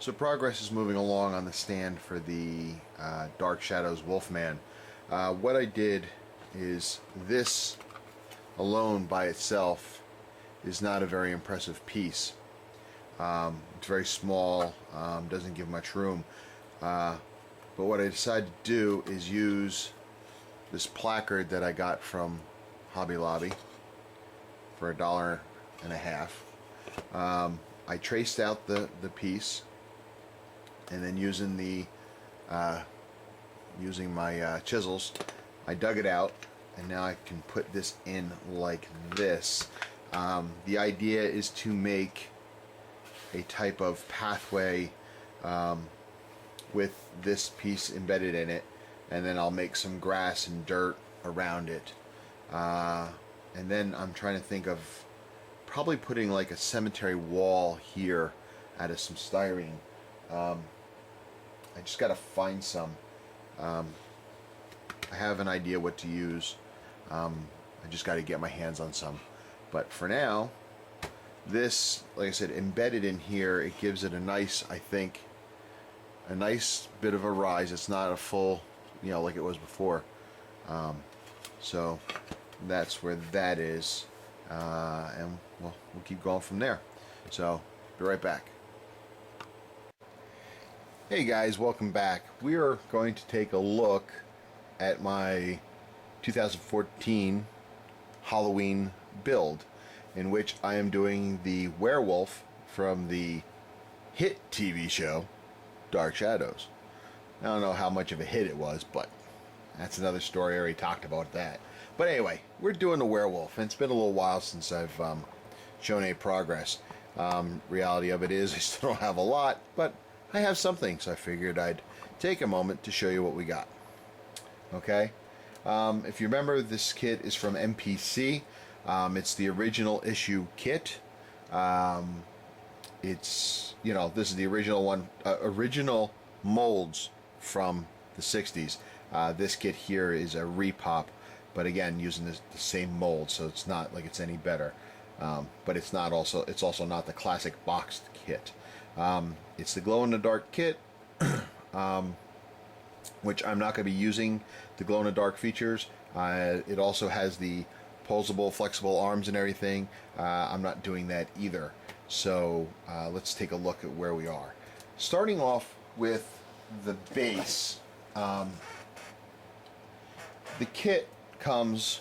So progress is moving along on the stand for the Dark Shadows Wolfman. What I did is, this alone by itself is not a very impressive piece. It's very small, doesn't give much room. But what I decided to do is use this placard that I got from Hobby Lobby for $1.50. I traced out the piece, and then using my chisels, I dug it out, and now I can put this in like this. The idea is to make a type of pathway with this piece embedded in it, and then I'll make some grass and dirt around it, and then I'm trying to think of probably putting like a cemetery wall here out of some styrene. I just gotta find some. I have an idea what to use. I just gotta get my hands on some, but for now, this, like I said, embedded in here, it gives it a nice, I think, a nice bit of a rise. It's not a full, like it was before. So that's where that is, and we'll keep going from there. So be right back. Hey guys, welcome back. We are going to take a look at my 2014 Halloween build, in which I am doing the werewolf from the hit TV show Dark Shadows. I don't know how much of a hit it was, but that's another story. I already talked about that. But anyway, we're doing the werewolf, and it's been a little while since I've shown any progress. Reality of it is I still don't have a lot, but I have something, so I figured I'd take a moment to show you what we got. Okay? If you remember, this kit is from MPC. It's the original issue kit. It's, this is the original one, original molds from the 60s. This kit here is a repop, but again, using the same mold, so it's not like it's any better. But it's also not the classic boxed kit. It's the glow-in-the-dark kit, which I'm not going to be using the glow-in-the-dark features. It also has the posable, flexible arms and everything. I'm not doing that either. So let's take a look at where we are. Starting off with the base. The kit comes,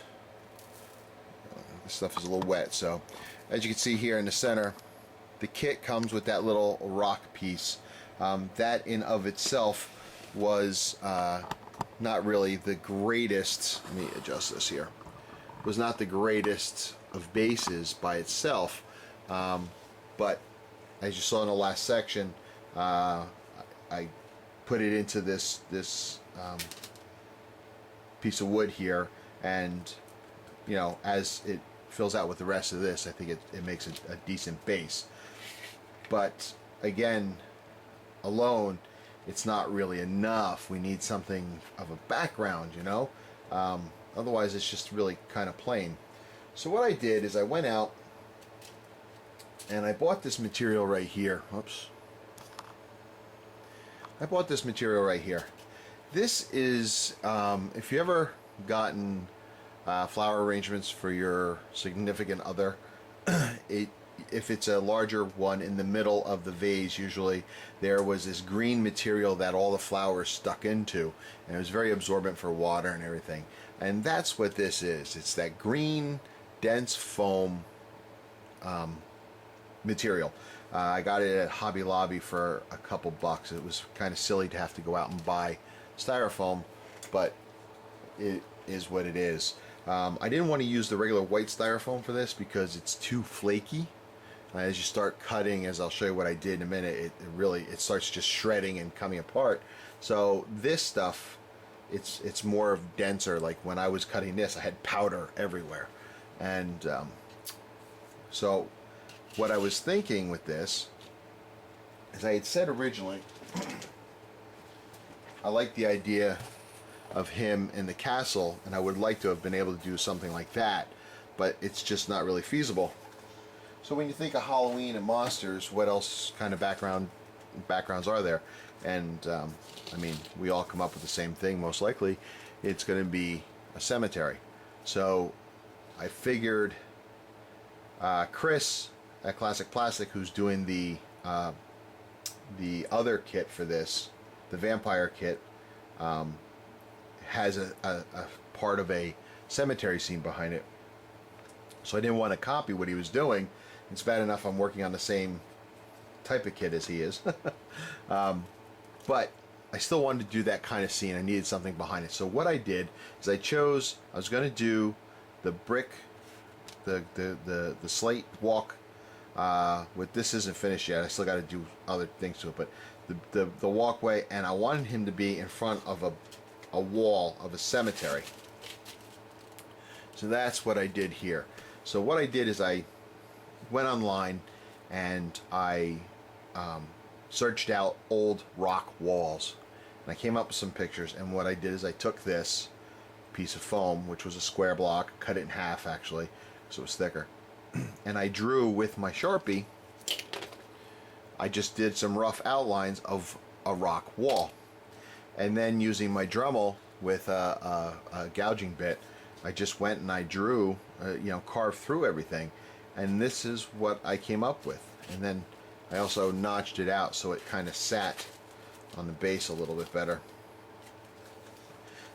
this stuff is a little wet, so as you can see here in the center, the kit comes with that little rock piece. That in of itself was not really the greatest. Let me adjust this here. Was not the greatest of bases by itself, but as you saw in the last section, I put it into this piece of wood here, and as it fills out with the rest of this, I think it makes a decent base. But again, alone, it's not really enough. We need something of a background, otherwise it's just really kind of plain. So what I did is I went out and I bought this material right here. Oops. I bought this material right here. This is, if you ever gotten flower arrangements for your significant other, if it's a larger one, in the middle of the vase, usually there was this green material that all the flowers stuck into, and it was very absorbent for water and everything. And that's what this is. It's that green, dense foam material. I got it at Hobby Lobby for a couple bucks. It was kind of silly to have to go out and buy styrofoam, but it is what it is. I didn't want to use the regular white styrofoam for this because it's too flaky. As you start cutting, as I'll show you what I did in a minute, it starts just shredding and coming apart. So this stuff, it's more of denser. Like when I was cutting this, I had powder everywhere. And so what I was thinking with this, as I had said originally, I like the idea of him in the castle, and I would like to have been able to do something like that, but it's just not really feasible. So when you think of Halloween and monsters, what else kind of background backgrounds are there? And I mean, we all come up with the same thing. Most likely, it's going to be a cemetery. So I figured Chris at Classic Plastic, who's doing the other kit for this, the vampire kit, has a part of a cemetery scene behind it. So I didn't want to copy what he was doing. It's bad enough I'm working on the same type of kit as he is. But I still wanted to do that kind of scene. I needed something behind it. So what I did is I was going to do the brick, the slate walk. With this isn't finished yet. I still got to do other things to it. But the walkway, and I wanted him to be in front of a wall of a cemetery. So that's what I did here. So what I did is I went online and I searched out old rock walls, and I came up with some pictures. And what I did is I took this piece of foam, which was a square block, cut it in half actually, so it was thicker, and I drew with my Sharpie. I just did some rough outlines of a rock wall, and then using my Dremel with a gouging bit, I just went and I drew, carved through everything, and this is what I came up with. And then I also notched it out so it kind of sat on the base a little bit better.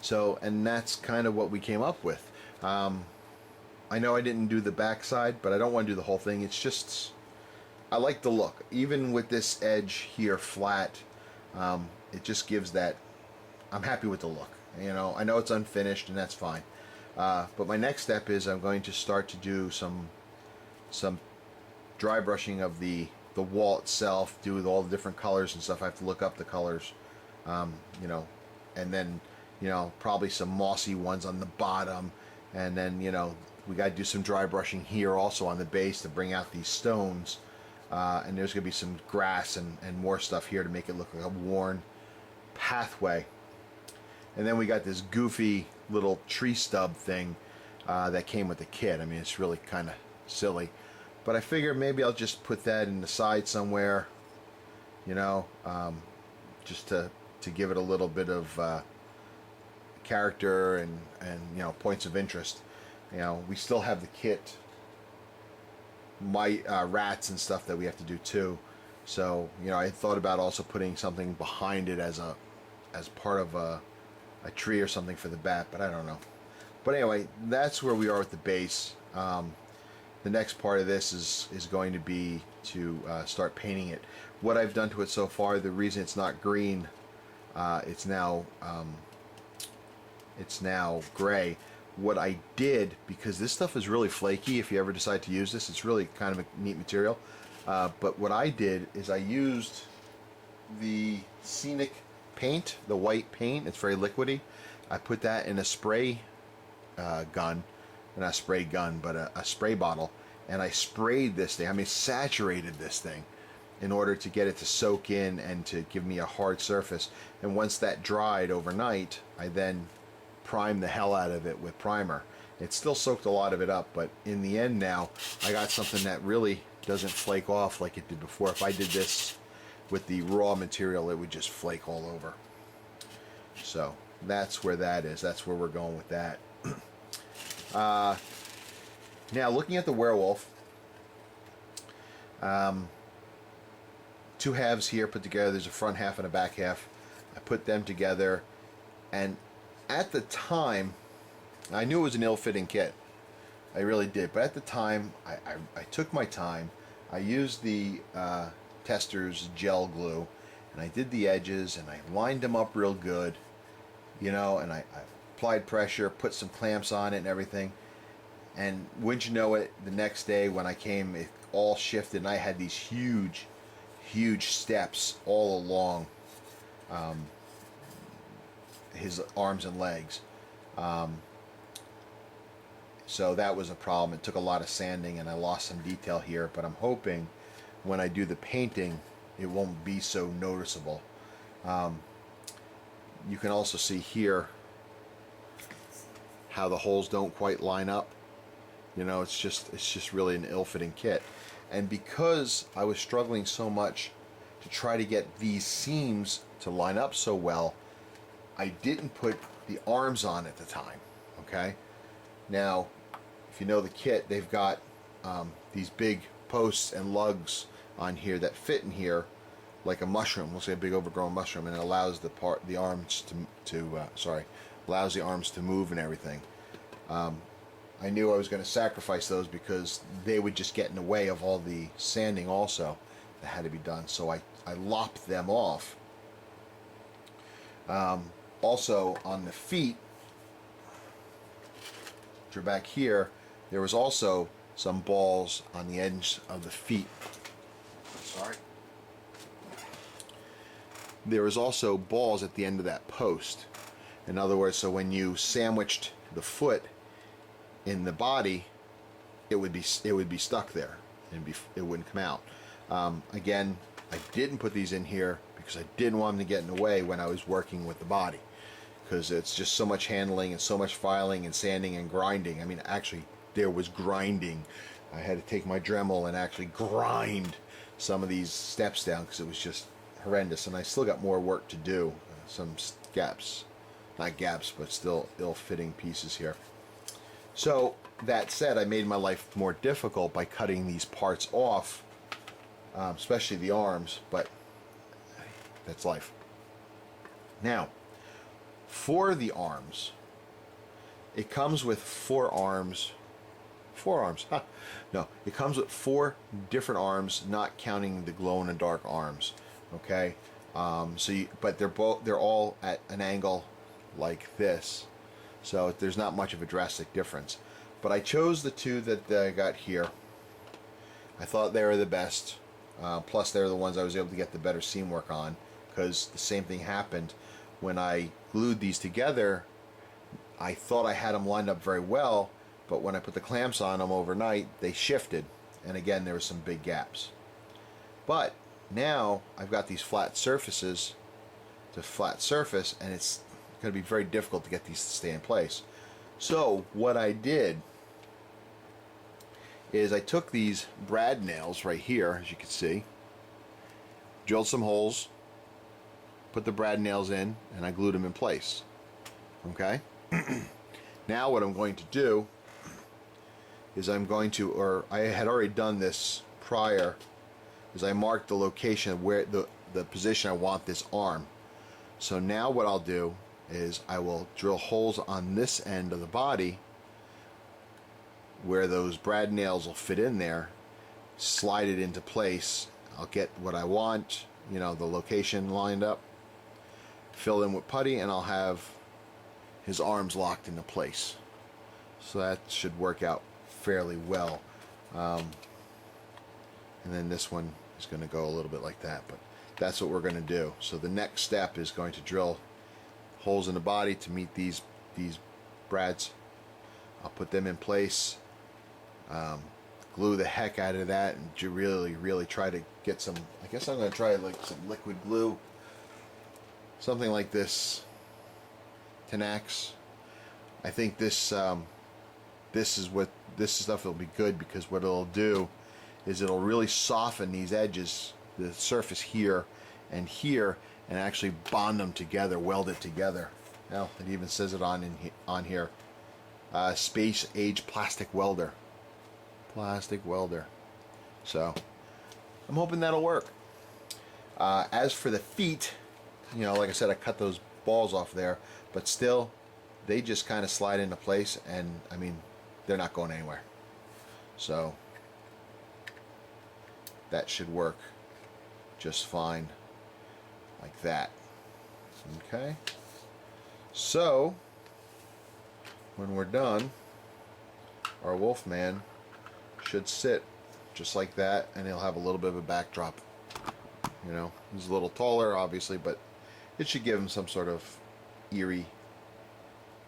So, and that's kind of what we came up with. I know I didn't do the back side, but I don't want to do the whole thing. It's just, I like the look. Even with this edge here flat, it just gives that, I'm happy with the look. I know it's unfinished, and that's fine. But my next step is I'm going to start to do some dry brushing of the wall itself, do with all the different colors and stuff. I have to look up the colors, and then, probably some mossy ones on the bottom, and then, we got to do some dry brushing here also on the base to bring out these stones, and there's going to be some grass and more stuff here to make it look like a worn pathway. And then we got this goofy little tree stub thing that came with the kit. I mean, it's really kind of silly, but I figure maybe I'll just put that in the side somewhere, just to give it a little bit of character and points of interest. We still have the kit, my rats and stuff that we have to do too. So I thought about also putting something behind it as part of a tree or something for the bat, but I don't know. But anyway, that's where we are with the base. The next part of this is going to be to start painting it. What I've done to it so far, the reason it's not green, it's now gray. What I did, because this stuff is really flaky if you ever decide to use this, it's really kind of a neat material. But what I did is I used the Scenic paint, the white paint. It's very liquidy. I put that in a spray gun, not a spray gun, but a spray bottle, and I sprayed this thing. I mean, saturated this thing in order to get it to soak in and to give me a hard surface. And once that dried overnight, I then primed the hell out of it with primer. It still soaked a lot of it up, but in the end now, I got something that really doesn't flake off like it did before. If I did this with the raw material, it would just flake all over. So that's where that is. That's where we're going with that. Now, looking at the werewolf, two halves here put together. There's a front half and a back half. I put them together, and at the time, I knew it was an ill-fitting kit. I really did. But at the time, I took my time. I used the Tester's gel glue, and I did the edges, and I lined them up real good, and I applied pressure, put some clamps on it and everything. And wouldn't you know it, the next day when I came, it all shifted, and I had these huge steps all along his arms and legs. So that was a problem. It took a lot of sanding, and I lost some detail here, but I'm hoping when I do the painting it won't be so noticeable. You can also see here how the holes don't quite line up. It's just really an ill-fitting kit. And because I was struggling so much to try to get these seams to line up so well, I didn't put the arms on at the time. Okay, now if you know the kit, they've got these big posts and lugs on here that fit in here like a mushroom. We'll say a big overgrown mushroom, and it allows the arms allows the arms to move and everything. I knew I was going to sacrifice those because they would just get in the way of all the sanding also that had to be done. So I lopped them off. Also on the feet, which are back here, there was also some balls on the edge of the feet. Sorry. There was also balls at the end of that post. In other words, so when you sandwiched the foot in the body, it would be stuck there, and it wouldn't come out. Again, I didn't put these in here because I didn't want them to get in the way when I was working with the body, because it's just so much handling and so much filing and sanding and grinding. I mean, actually, there was grinding. I had to take my Dremel and actually grind some of these steps down because it was just horrendous, and I still got more work to do. Some gaps, not gaps, but still ill-fitting pieces here. So that said, I made my life more difficult by cutting these parts off, especially the arms, but that's life. Now, for the arms, it comes with four arms, huh? No, it comes with 4 different arms, not counting the glow-in-the-dark arms. Okay, but they're all at an angle like this, so there's not much of a drastic difference. But I chose the 2 that I got here. I thought they were the best. Plus, they're the ones I was able to get the better seam work on, because the same thing happened when I glued these together. I thought I had them lined up very well, but when I put the clamps on them overnight, they shifted, and again there were some big gaps. But now I've got these flat surfaces to flat surface, and it's going to be very difficult to get these to stay in place. So what I did is I took these brad nails right here, as you can see, drilled some holes, put the brad nails in, and I glued them in place. Okay? Now what I'm going to do is I had already done this prior, is I marked the location of where the position I want this arm. So now what I'll do is I will drill holes on this end of the body where those brad nails will fit in there, slide it into place. I'll get what I want, the location lined up, fill in with putty, and I'll have his arms locked into place. So that should work out fairly well. And then this one is going to go a little bit like that, but that's what we're going to do. So the next step is going to drill holes in the body to meet these brads. I'll put them in place, glue the heck out of that, and really try to get some, I guess I'm going to try like some liquid glue, something like this, Tenax. I think this stuff will be good, because what it'll do is it'll really soften these edges, the surface here, and actually bond them together, weld it together. Well, it even says it on here. Space age plastic welder. So I'm hoping that'll work. As for the feet, like I said, I cut those balls off there, but still, they just kind of slide into place, and I mean, they're not going anywhere. So that should work just fine like that. Okay, so when we're done, our Wolfman should sit just like that, and he'll have a little bit of a backdrop. He's a little taller obviously, but it should give him some sort of eerie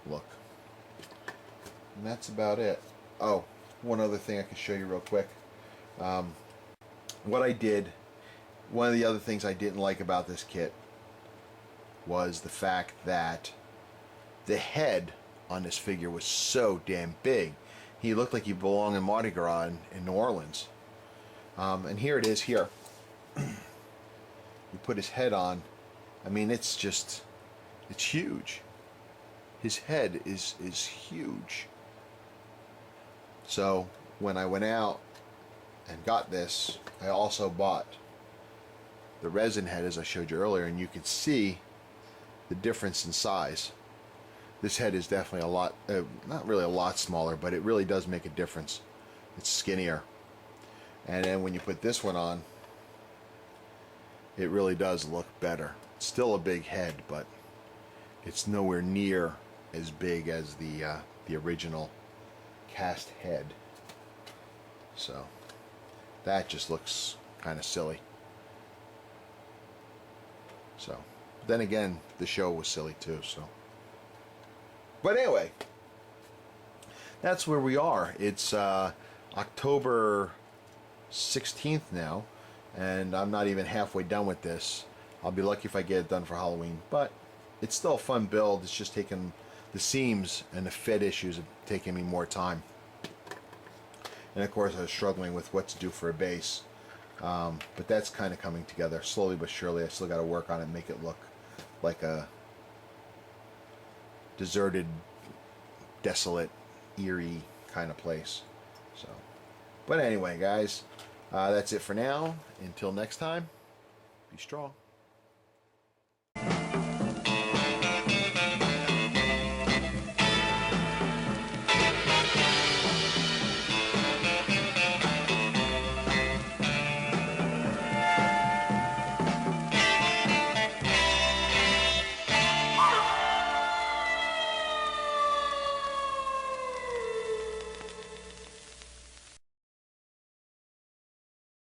look. And that's about it. Oh, one other thing I can show you real quick. What I did, one of the other things I didn't like about this kit was the fact that the head on this figure was so damn big. He looked like he belonged in Mardi Gras in New Orleans. And here it is here. you put his head on, I mean, it's huge. His head is huge. So when I went out and got this, I also bought the resin head, as I showed you earlier, and you can see the difference in size. This head is definitely a lot, not really a lot smaller, but it really does make a difference. It's skinnier. And then when you put this one on, it really does look better. It's still a big head, but it's nowhere near as big as the original cast head. So that just looks kind of silly. So then again, the show was silly too. So, but anyway, that's where we are. It's October 16th now, and I'm not even halfway done with this. I'll be lucky if I get it done for Halloween, but it's still a fun build. It's just taking the seams and the fit issues have taken me more time. And of course I was struggling with what to do for a base. But that's kind of coming together slowly but surely. I still got to work on it and make it look like a deserted, desolate, eerie kind of place. So, but anyway, guys, that's it for now. Until next time, be strong.